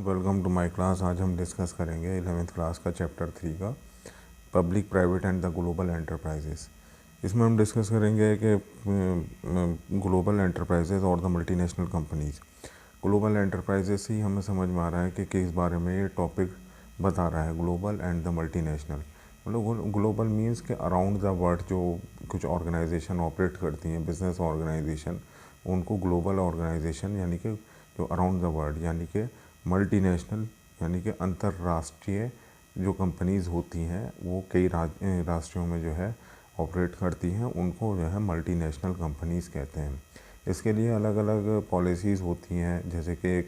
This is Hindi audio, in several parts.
Welcome to my class. आज हम डिस्कस करेंगे 11th क्लास का चैप्टर 3 का public private and the global enterprises. इसमें हम डिस्कस करेंगे कि ग्लोबल एंटरप्राइजेस और the multinational companies. Global enterprises ही हमें समझ में आ रहा है कि किस बारे में ये टॉपिक बता रहा है, ग्लोबल एंड द मल्टीनेशनल। मतलब ग्लोबल मीन्स के अराउंड द वर्ल्ड जो कुछ ऑर्गेनाइजेशन ऑपरेट करती हैं, बिजनेस ऑर्गेनाइजेशन, उनको ग्लोबल ऑर्गेनाइजेशन यानी कि जो अराउंड द वर्ल्ड, यानी कि मल्टीनेशनल यानी कि अंतर्राष्ट्रीय जो कंपनीज़ होती हैं वो कई राष्ट्रों में जो है ऑपरेट करती हैं, उनको जो है मल्टीनेशनल कंपनीज़ कहते हैं। इसके लिए अलग अलग पॉलिसीज़ होती हैं, जैसे कि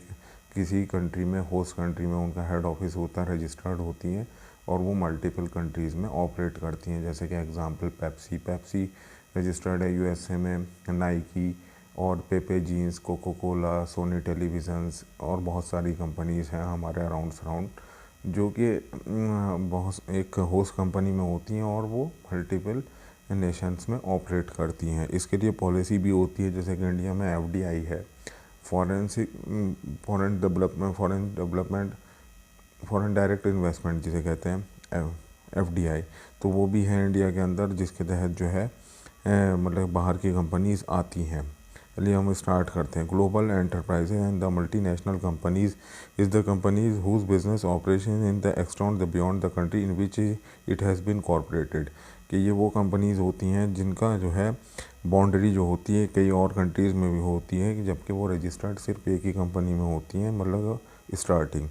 किसी कंट्री में, होस्ट कंट्री में उनका हेड ऑफिस होता है, रजिस्टर्ड होती हैं और वो मल्टीपल कंट्रीज़ में ऑपरेट करती हैं। जैसे कि एग्ज़ाम्पल पेप्सी रजिस्टर्ड है यूएसए में, नाइकी और Pepe Jeans, Coca Cola, Sony televisions और बहुत सारी कंपनीज़ हैं हमारे अराउंड जो कि बहुत एक होस्ट कंपनी में होती हैं और वो मल्टीपल नेशंस में ऑपरेट करती हैं। इसके लिए पॉलिसी भी होती है, जैसे कि इंडिया में एफडीआई है, फॉरेन डायरेक्ट इन्वेस्टमेंट जिसे कहते हैं एफडीआई, तो वो भी है इंडिया के अंदर, जिसके तहत जो है मतलब बाहर की कंपनीज आती हैं। चलिए हम स्टार्ट करते हैं। Global enterprises and the multinational companies is the companies whose business operation in the extend the beyond the country in which it has been corporated. कि ये वो कंपनीज़ होती हैं जिनका जो है बाउंड्री जो होती है कई और कंट्रीज़ में भी होती है, जबकि वो रजिस्टर्ड सिर्फ एक ही कंपनी में होती हैं, मतलब starting.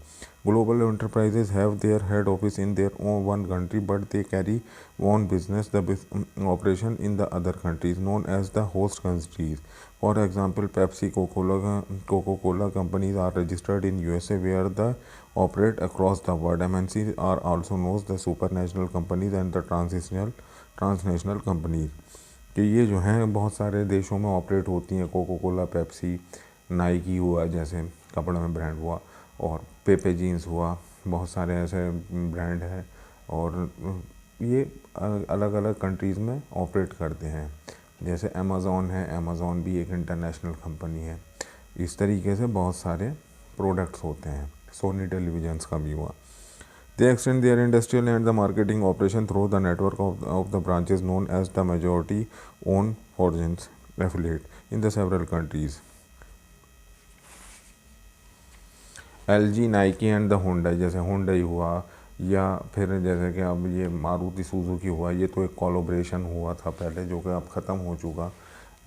Global enterprises have their head office in their own one country, but they carry on business operation in the other countries known as the host countries. For example, Pepsi, Coca-Cola companies are registered in USA, where they operate across the world. MNCs are also known as the supranational companies and the transnational companies. कि ये जो हैं बहुत सारे देशों में ऑपरेट होती हैं। कोको कोला, पेप्सी, नाइकी हुआ जैसे कपड़ा में ब्रांड हुआ, और पेपे जीन्स हुआ, बहुत सारे ऐसे ब्रांड हैं और ये अलग अलग कंट्रीज़ में ऑपरेट करते हैं। जैसे अमेज़ॉन है, अमेज़ॉन भी एक इंटरनेशनल कंपनी है। इस तरीके से बहुत सारे प्रोडक्ट्स होते हैं। सोनी टेलीविजन्स का भी हुआ। They extend their industrial and the marketing operation through the network of the branches known as the majority owned foreign affiliate in the several countries. LG, Nike and the Hyundai, जैसे हुंडई हुआ, या फिर जैसे कि अब ये मारुति सुजुकी हुआ, ये तो एक कोलैबोरेशन हुआ था पहले जो कि अब ख़त्म हो चुका।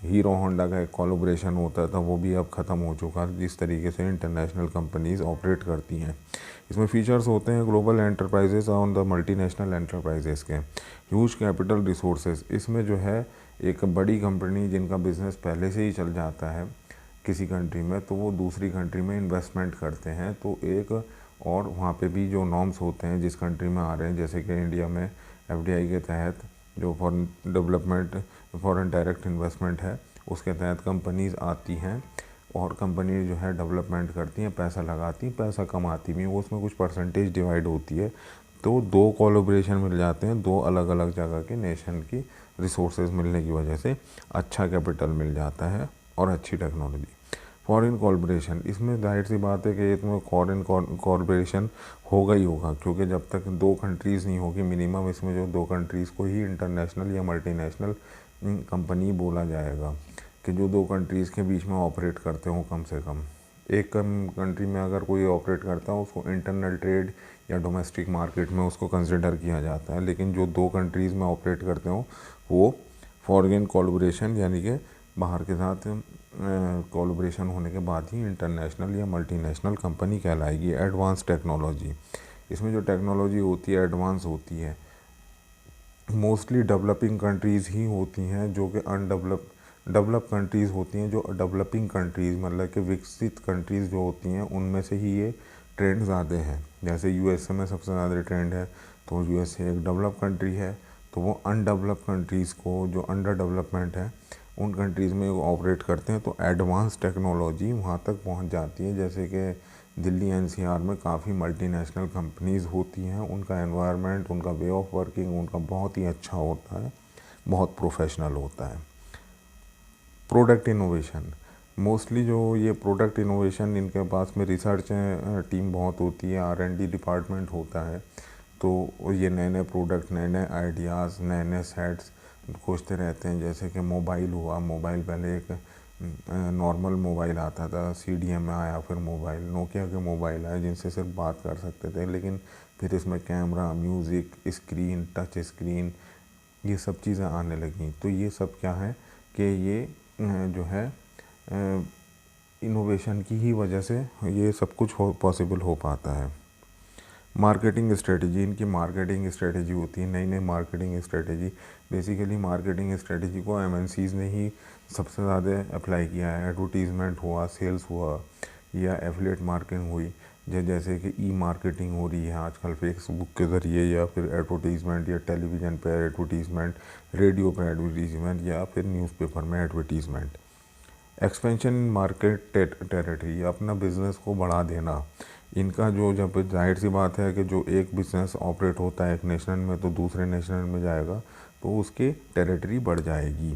हीरो होंडा का एक कोलैबोरेशन होता था, वो भी अब ख़त्म हो चुका। जिस तरीके से इंटरनेशनल कंपनीज ऑपरेट करती हैं, इसमें फीचर्स होते हैं global enterprises on the multinational enterprises के। ह्यूज कैपिटल रिसोर्सेज, इसमें जो है एक बड़ी कंपनी जिनका बिजनेस पहले से ही चल जाता है किसी कंट्री में, तो वो दूसरी कंट्री में इन्वेस्टमेंट करते हैं। तो एक और वहाँ पे भी जो नॉर्म्स होते हैं जिस कंट्री में आ रहे हैं, जैसे कि इंडिया में एफडीआई के तहत जो फॉरेन डायरेक्ट इन्वेस्टमेंट है, उसके तहत कंपनीज आती हैं और कंपनी जो है डेवलपमेंट करती हैं, पैसा लगाती हैं, पैसा कमाती भी, वो उसमें कुछ परसेंटेज डिवाइड होती है। तो दो कोलैबोरेशन मिल जाते हैं, दो अलग अलग जगह के नेशन की रिसोर्सेज मिलने की वजह से अच्छा कैपिटल मिल जाता है और अच्छी टेक्नोलॉजी। फॉरेन कॉर्पोरेशन, इसमें जाहिर सी बात है कि इसमें फॉरेन कॉर्पोरेशन होगा ही होगा, क्योंकि जब तक दो कंट्रीज़ नहीं होगी मिनिमम, इसमें जो दो कंट्रीज़ को ही इंटरनेशनल या मल्टीनेशनल कंपनी बोला जाएगा, कि जो दो कंट्रीज़ के बीच में ऑपरेट करते हों कम से कम। एक कंट्री में अगर कोई ऑपरेट करता है उसको इंटरनल ट्रेड या डोमेस्टिक मार्केट में उसको कंसिडर किया जाता है, लेकिन जो दो कंट्रीज़ में ऑपरेट करते हों वो फॉरेन कोलैबोरेशन यानी कि बाहर के साथ कोलैबोरेशन होने के बाद ही इंटरनेशनल या मल्टीनेशनल कंपनी कहलाएगी। एडवांस टेक्नोलॉजी, इसमें जो टेक्नोलॉजी होती है एडवांस होती है। मोस्टली डेवलपिंग कंट्रीज़ ही होती हैं, जो कि डेवलप कंट्रीज़ होती हैं। जो डेवलपिंग कंट्रीज़ मतलब कि विकसित कंट्रीज़ जो होती हैं, उनमें से ही ये ट्रेंड ज़्यादा हैं। जैसे यूएसए में सबसे ज़्यादा ट्रेंड है, तो यूएसए एक डेवलप कंट्री है, तो वो अनडेवलप कंट्रीज़ को, जो अंडर डेवलपमेंट है, उन कंट्रीज़ में ऑपरेट करते हैं। तो एडवांस टेक्नोलॉजी वहाँ तक पहुँच जाती है। जैसे कि दिल्ली एनसीआर में काफ़ी मल्टीनेशनल कंपनीज़ होती हैं, उनका एनवायरनमेंट, उनका वे ऑफ वर्किंग उनका बहुत ही अच्छा होता है, बहुत प्रोफेशनल होता है। प्रोडक्ट इनोवेशन, मोस्टली जो ये प्रोडक्ट इनोवेशन, इनके पास में रिसर्च टीम बहुत होती है, R&D डिपार्टमेंट होता है। तो ये नए नए प्रोडक्ट, नए नए आइडियाज़, नए नए सेट्स खोजते रहते हैं। जैसे कि मोबाइल हुआ, मोबाइल पहले एक नॉर्मल मोबाइल आता था, CDM में आया, फिर मोबाइल, नोकिया के मोबाइल आए जिनसे सिर्फ बात कर सकते थे, लेकिन फिर इसमें camera, music, screen, touch screen, ये सब चीज़ें आने लगी। तो ये सब क्या है कि ये जो है इनोवेशन की ही वजह से ये सब कुछ पॉसिबल हो पाता है। मार्केटिंग स्ट्रेटजी, इनकी मार्केटिंग स्ट्रेटजी होती है, नई नई marketing strategy. Basically marketing strategy को MNCs ने ही सबसे ज़्यादा अप्लाई किया है। एडवर्टीज़मेंट हुआ, सेल्स हुआ, या एफिलिएट मार्केटिंग हुई, जैसे कि मार्केटिंग हो रही है आजकल फेसबुक के ज़रिए, या फिर एडवर्टीज़मेंट, या टेलीविज़न पर एडवर्टीज़मेंट, रेडियो पर एडवर्टीज़मेंट, या फिर न्यूज़पेपर में एडवर्टीज़मेंट। एक्सपेंशन मार्केट टेरिटरी, अपना बिज़नेस को बढ़ा देना। इनका जो, जब जाहिर सी बात है कि जो एक बिज़नेस ऑपरेट होता है एक नेशनल में, तो दूसरे नेशनल में जाएगा तो उसकी टेरिटरी बढ़ जाएगी।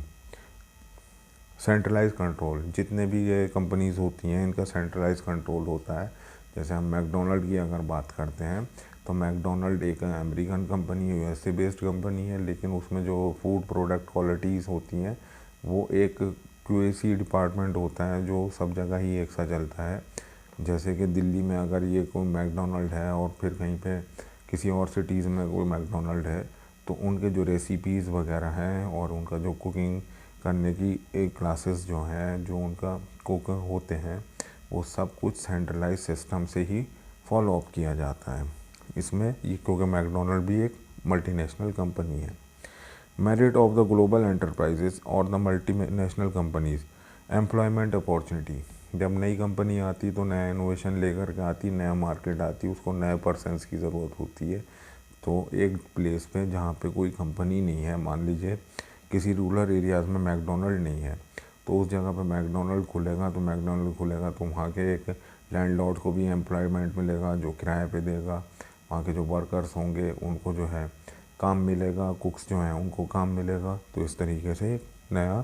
सेंट्रलाइज कंट्रोल, जितने भी ये कंपनीज़ होती हैं इनका सेंट्रलाइज कंट्रोल होता है। जैसे हम मैकडोनल्ड की अगर बात करते हैं, तो मैकडोनल्ड एक अमेरिकन कंपनी है, USA बेस्ड कंपनी है, लेकिन उसमें जो फूड प्रोडक्ट क्वालिटीज़ होती हैं वो एक QAC डिपार्टमेंट होता है जो सब जगह ही एक सा चलता है। जैसे कि दिल्ली में अगर ये कोई मैकडोनल्ड है और फिर कहीं पे किसी और सिटीज़ में कोई मैकडोनल्ड है, तो उनके जो रेसिपीज़ वगैरह हैं और उनका जो कुकिंग करने की एक क्लासेस जो हैं, जो उनका कुक होते हैं, वो सब कुछ सेंट्रलाइज सिस्टम से ही फॉलो अप किया जाता है इसमें। ये क्योंकि मैकडोनल्ड भी एक मल्टीनेशनल कंपनी है। Merit of the global enterprises और the multinational companies, employment opportunity. जब नई कंपनी आती तो नया इनोवेशन लेकर के आती, नया मार्केट आती, उसको नए पर्सनस की ज़रूरत होती है। तो एक प्लेस पे जहाँ पे कोई कंपनी नहीं है, मान लीजिए किसी रूरल एरियाज़ में मैकडोनल्ड नहीं है, तो उस जगह पे मैकडोनल्ड खुलेगा, तो वहाँ के एक लैंडलॉर्ड को भी एम्प्लॉयमेंट मिलेगा जो किराए पे देगा। वहाँ के जो वर्कर्स होंगे उनको जो है काम मिलेगा, कुक्स जो हैं उनको काम मिलेगा। तो इस तरीके से एक नया